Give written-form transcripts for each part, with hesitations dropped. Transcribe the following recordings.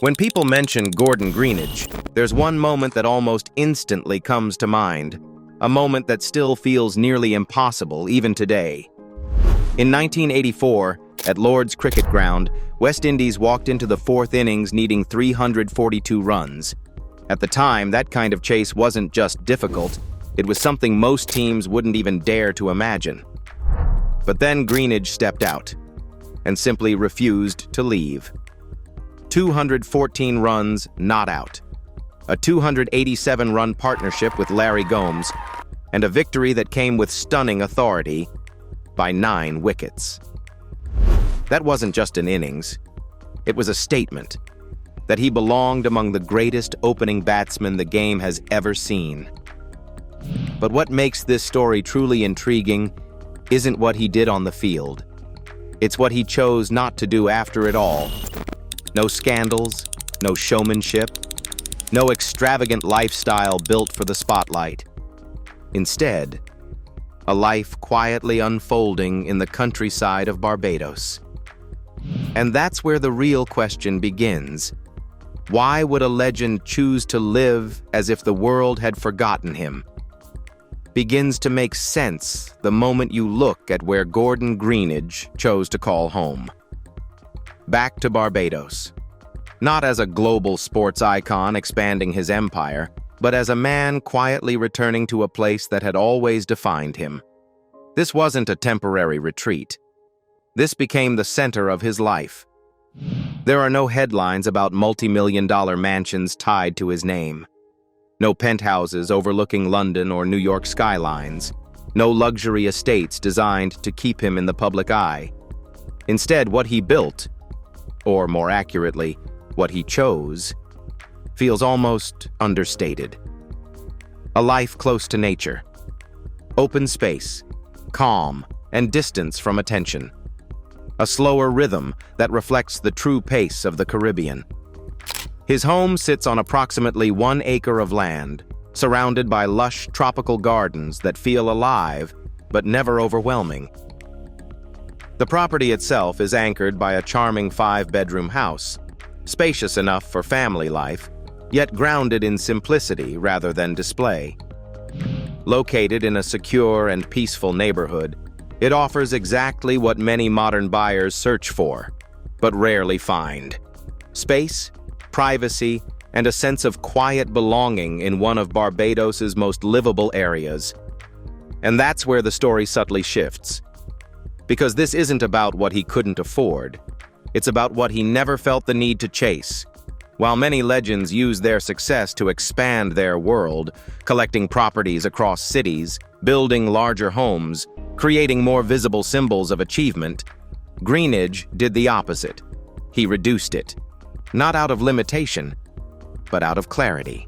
When people mention Gordon Greenidge, there's one moment that almost instantly comes to mind, a moment that still feels nearly impossible even today. In 1984, at Lord's Cricket Ground, West Indies walked into the fourth innings needing 342 runs. At the time, that kind of chase wasn't just difficult, it was something most teams wouldn't even dare to imagine. But then Greenidge stepped out and simply refused to leave. 214 runs not out, a 287-run partnership with Larry Gomes, and a victory that came with stunning authority by 9 wickets. That wasn't just an innings, it was a statement that he belonged among the greatest opening batsmen the game has ever seen. But what makes this story truly intriguing isn't what he did on the field. It's what he chose not to do after it all. No scandals, no showmanship, no extravagant lifestyle built for the spotlight. Instead, a life quietly unfolding in the countryside of Barbados. And that's where the real question begins. Why would a legend choose to live as if the world had forgotten him? Begins to make sense the moment you look at where Gordon Greenidge chose to call home. Back to Barbados. Not as a global sports icon expanding his empire, but as a man quietly returning to a place that had always defined him. This wasn't a temporary retreat. This became the center of his life. There are no headlines about multi-million-dollar mansions tied to his name. No penthouses overlooking London or New York skylines. No luxury estates designed to keep him in the public eye. Instead, what he built, or more accurately, what he chose, feels almost understated. A life close to nature. Open space, calm, and distance from attention. A slower rhythm that reflects the true pace of the Caribbean. His home sits on approximately 1 acre of land, surrounded by lush tropical gardens that feel alive but never overwhelming. The property itself is anchored by a charming 5-bedroom house, spacious enough for family life, yet grounded in simplicity rather than display. Located in a secure and peaceful neighborhood, it offers exactly what many modern buyers search for, but rarely find: space, privacy, and a sense of quiet belonging in one of Barbados's most livable areas. And that's where the story subtly shifts. Because this isn't about what he couldn't afford. It's about what he never felt the need to chase. While many legends use their success to expand their world, collecting properties across cities, building larger homes, creating more visible symbols of achievement, Greenidge did the opposite. He reduced it. Not out of limitation, but out of clarity.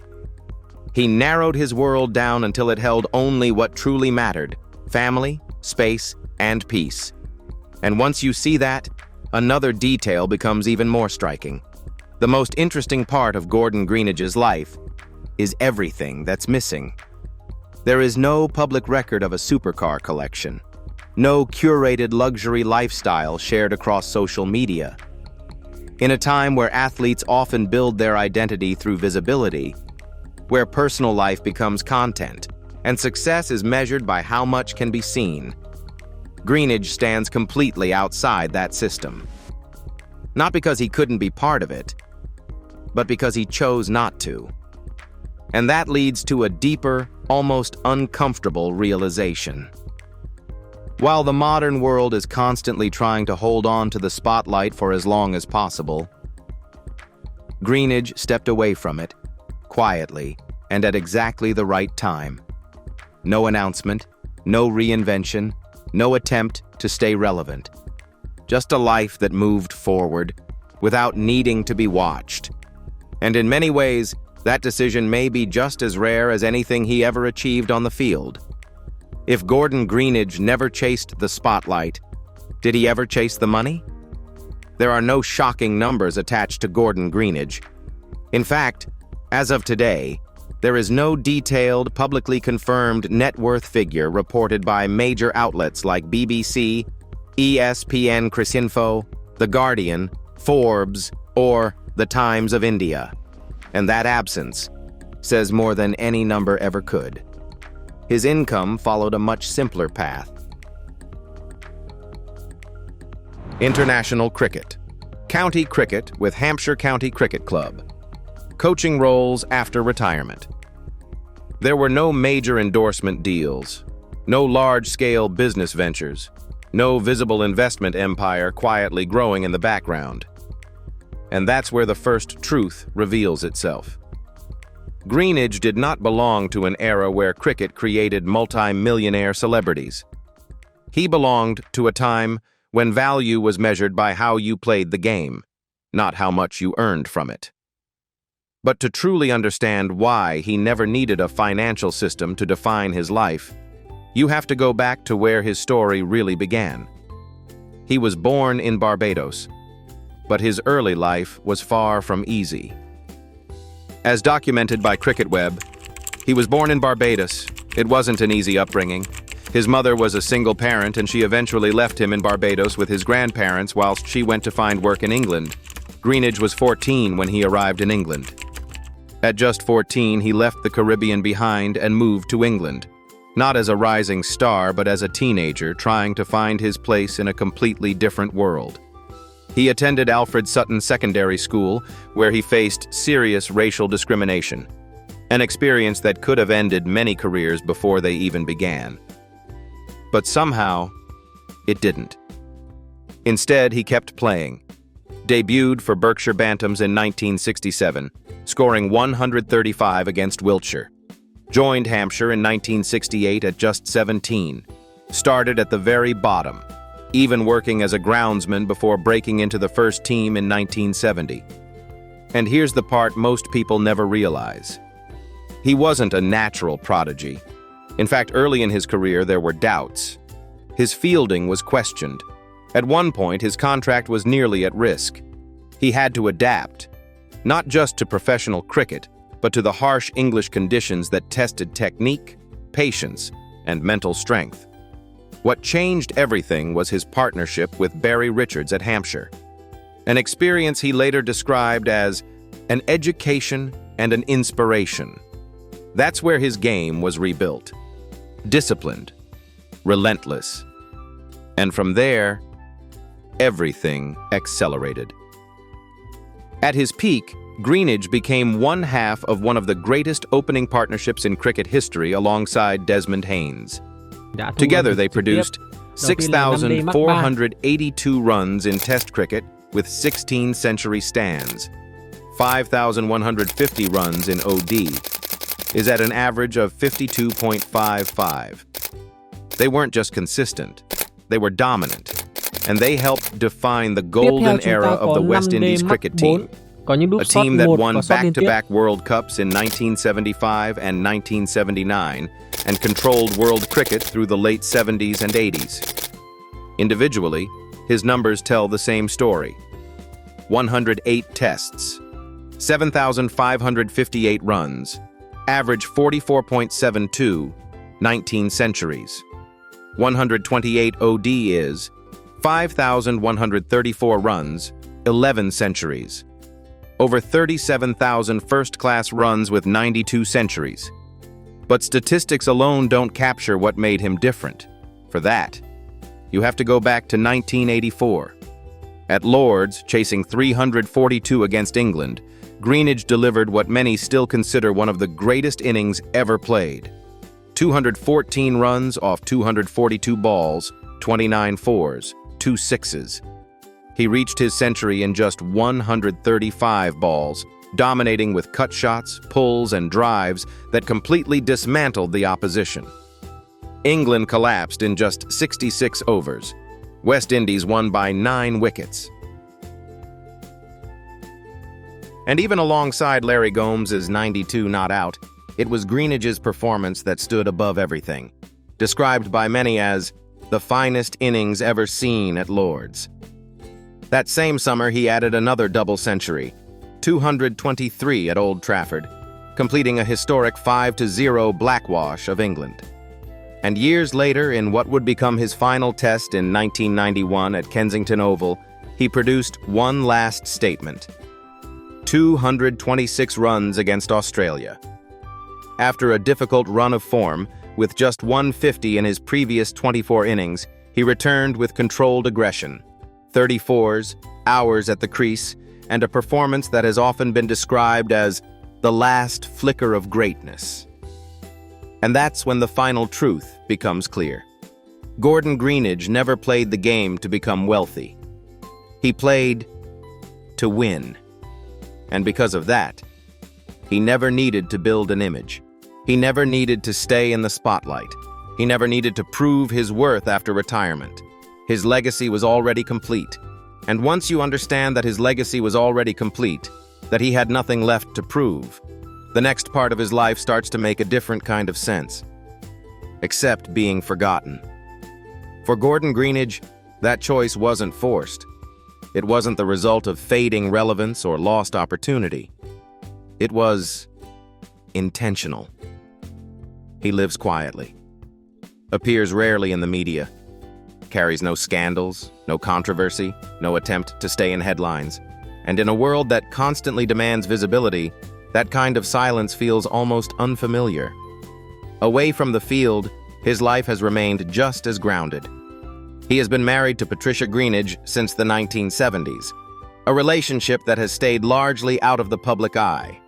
He narrowed his world down until it held only what truly mattered: family, space, and peace. And once you see that, another detail becomes even more striking. The most interesting part of Gordon Greenidge's life is everything that's missing. There is no public record of a supercar collection, no curated luxury lifestyle shared across social media. In a time where athletes often build their identity through visibility, where personal life becomes content, and success is measured by how much can be seen, Greenidge stands completely outside that system. Not because he couldn't be part of it, but because he chose not to. And that leads to a deeper, almost uncomfortable realization. While the modern world is constantly trying to hold on to the spotlight for as long as possible, Greenidge stepped away from it, quietly, and at exactly the right time. No announcement, no reinvention, no attempt to stay relevant. Just a life that moved forward, without needing to be watched. And in many ways, that decision may be just as rare as anything he ever achieved on the field. If Gordon Greenidge never chased the spotlight, did he ever chase the money? There are no shocking numbers attached to Gordon Greenidge. In fact, as of today, there is no detailed, publicly confirmed net worth figure reported by major outlets like BBC, ESPN Cricinfo, The Guardian, Forbes, or the Times of India. And that absence says more than any number ever could. His income followed a much simpler path. International cricket. County cricket with Hampshire County Cricket Club. Coaching roles after retirement. There were no major endorsement deals, no large-scale business ventures, no visible investment empire quietly growing in the background. And that's where the first truth reveals itself. Greenidge did not belong to an era where cricket created multi-millionaire celebrities. He belonged to a time when value was measured by how you played the game, not how much you earned from it. But to truly understand why he never needed a financial system to define his life, you have to go back to where his story really began. He was born in Barbados, but his early life was far from easy. As documented by CricketWeb, he was born in Barbados. It wasn't an easy upbringing. His mother was a single parent, and she eventually left him in Barbados with his grandparents whilst she went to find work in England. Greenidge was 14 when he arrived in England. At just 14, he left the Caribbean behind and moved to England, not as a rising star, but as a teenager trying to find his place in a completely different world. He attended Alfred Sutton Secondary School, where he faced serious racial discrimination, an experience that could have ended many careers before they even began. But somehow, it didn't. Instead, he kept playing. Debuted for Berkshire Bantams in 1967, scoring 135 against Wiltshire. Joined Hampshire in 1968 at just 17. Started at the very bottom, even working as a groundsman before breaking into the first team in 1970. And here's the part most people never realize. He wasn't a natural prodigy. In fact, early in his career, there were doubts. His fielding was questioned. At one point, his contract was nearly at risk. He had to adapt, not just to professional cricket, but to the harsh English conditions that tested technique, patience, and mental strength. What changed everything was his partnership with Barry Richards at Hampshire, an experience he later described as an education and an inspiration. That's where his game was rebuilt. Disciplined, relentless. And from there, everything accelerated. At his peak, Greenidge became one half of one of the greatest opening partnerships in cricket history alongside Desmond Haynes. Together they produced 6,482 runs in Test cricket with 16 century stands. 5,150 runs in OD is at an average of 52.55. They weren't just consistent, they were dominant, and they helped define the golden era of the West Indies cricket team, a team that won back-to-back World Cups in 1975 and 1979 and controlled world cricket through the late 70s and 80s. Individually, his numbers tell the same story. 108 tests, 7,558 runs, average 44.72, 19 centuries. 128 OD is 5,134 runs, 11 centuries. Over 37,000 first-class runs with 92 centuries. But statistics alone don't capture what made him different. For that, you have to go back to 1984. At Lord's, chasing 342 against England, Greenidge delivered what many still consider one of the greatest innings ever played. 214 runs off 242 balls, 29 fours, 2 sixes. He reached his century in just 135 balls, dominating with cut shots, pulls, and drives that completely dismantled the opposition. England collapsed in just 66 overs. West Indies won by 9 wickets. And even alongside Larry Gomes' 92 not out, it was Greenidge's performance that stood above everything, described by many as the finest innings ever seen at Lord's. That same summer, he added another double century, 223 at Old Trafford, completing a historic 5-0 blackwash of England. And years later, in what would become his final test in 1991 at Kensington Oval, he produced one last statement. 226 runs against Australia. After a difficult run of form, with just 150 in his previous 24 innings, he returned with controlled aggression, 34s, hours at the crease, and a performance that has often been described as the last flicker of greatness. And that's when the final truth becomes clear. Gordon Greenidge never played the game to become wealthy. He played to win. And because of that, he never needed to build an image. He never needed to stay in the spotlight. He never needed to prove his worth after retirement. His legacy was already complete. And once you understand that his legacy was already complete, that he had nothing left to prove, the next part of his life starts to make a different kind of sense. Except being forgotten. For Gordon Greenidge, that choice wasn't forced. It wasn't the result of fading relevance or lost opportunity. It was intentional. He lives quietly, appears rarely in the media, carries no scandals, no controversy, no attempt to stay in headlines. And in a world that constantly demands visibility, that kind of silence feels almost unfamiliar. Away from the field, his life has remained just as grounded. He has been married to Patricia Greenidge since the 1970s, a relationship that has stayed largely out of the public eye.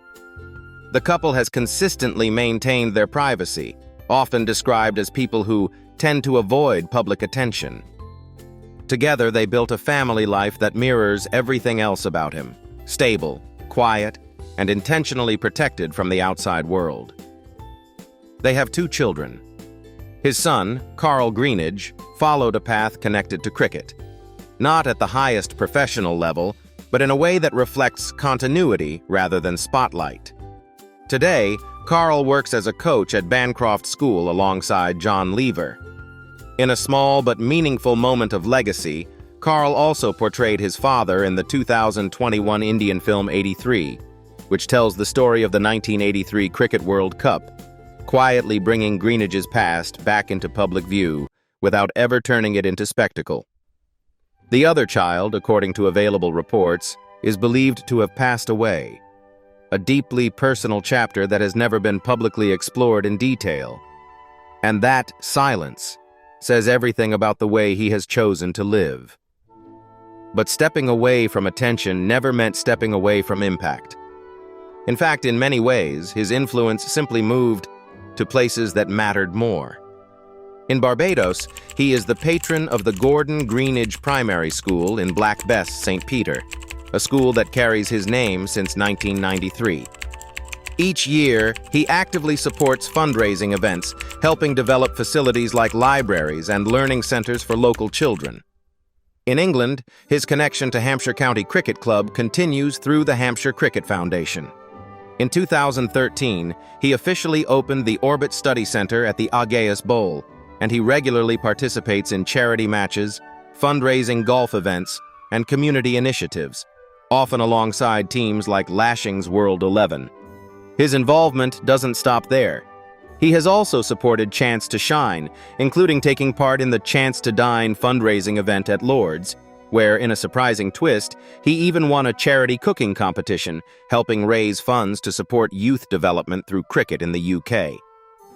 The couple has consistently maintained their privacy, often described as people who tend to avoid public attention. Together, they built a family life that mirrors everything else about him, stable, quiet, and intentionally protected from the outside world. They have 2 children. His son, Carl Greenidge, followed a path connected to cricket, not at the highest professional level, but in a way that reflects continuity rather than spotlight. Today, Carl works as a coach at Bancroft School alongside John Lever. In a small but meaningful moment of legacy, Carl also portrayed his father in the 2021 Indian film 83, which tells the story of the 1983 Cricket World Cup, quietly bringing Greenidge's past back into public view without ever turning it into spectacle. The other child, according to available reports, is believed to have passed away, a deeply personal chapter that has never been publicly explored in detail. And that silence says everything about the way he has chosen to live. But stepping away from attention never meant stepping away from impact. In fact, in many ways, his influence simply moved to places that mattered more. In Barbados, he is the patron of the Gordon Greenidge Primary School in Black Bess, St. Peter, a school that carries his name since 1993. Each year, he actively supports fundraising events, helping develop facilities like libraries and learning centers for local children. In England, his connection to Hampshire County Cricket Club continues through the Hampshire Cricket Foundation. In 2013, he officially opened the Orbit Study Center at the Ageas Bowl, and he regularly participates in charity matches, fundraising golf events, and community initiatives, often alongside teams like Lashing's World 11. His involvement doesn't stop there. He has also supported Chance to Shine, including taking part in the Chance to Dine fundraising event at Lord's, where, in a surprising twist, he even won a charity cooking competition, helping raise funds to support youth development through cricket in the UK.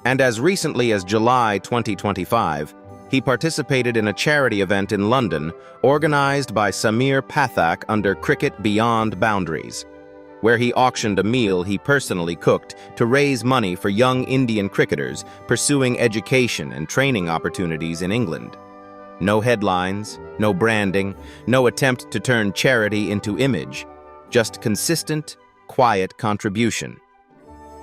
And as recently as July 2025, he participated in a charity event in London organized by Samir Pathak under Cricket Beyond Boundaries, where he auctioned a meal he personally cooked to raise money for young Indian cricketers pursuing education and training opportunities in England. No headlines, no branding, no attempt to turn charity into image, just consistent, quiet contribution.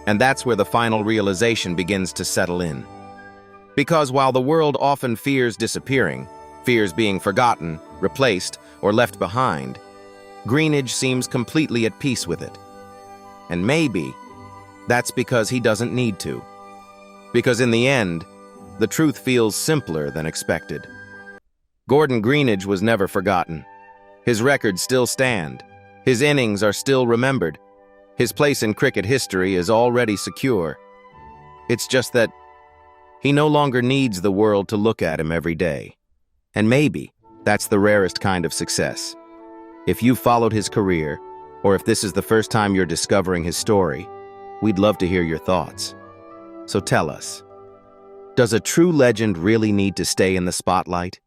And that's where the final realization begins to settle in. Because while the world often fears disappearing, fears being forgotten, replaced, or left behind, Greenidge seems completely at peace with it. And maybe that's because he doesn't need to. Because in the end, the truth feels simpler than expected. Gordon Greenidge was never forgotten. His records still stand. His innings are still remembered. His place in cricket history is already secure. It's just that he no longer needs the world to look at him every day. And maybe that's the rarest kind of success. If you've followed his career, Or if this is the first time you're discovering his story, we'd love to hear your thoughts. So tell us, does a true legend really need to stay in the spotlight?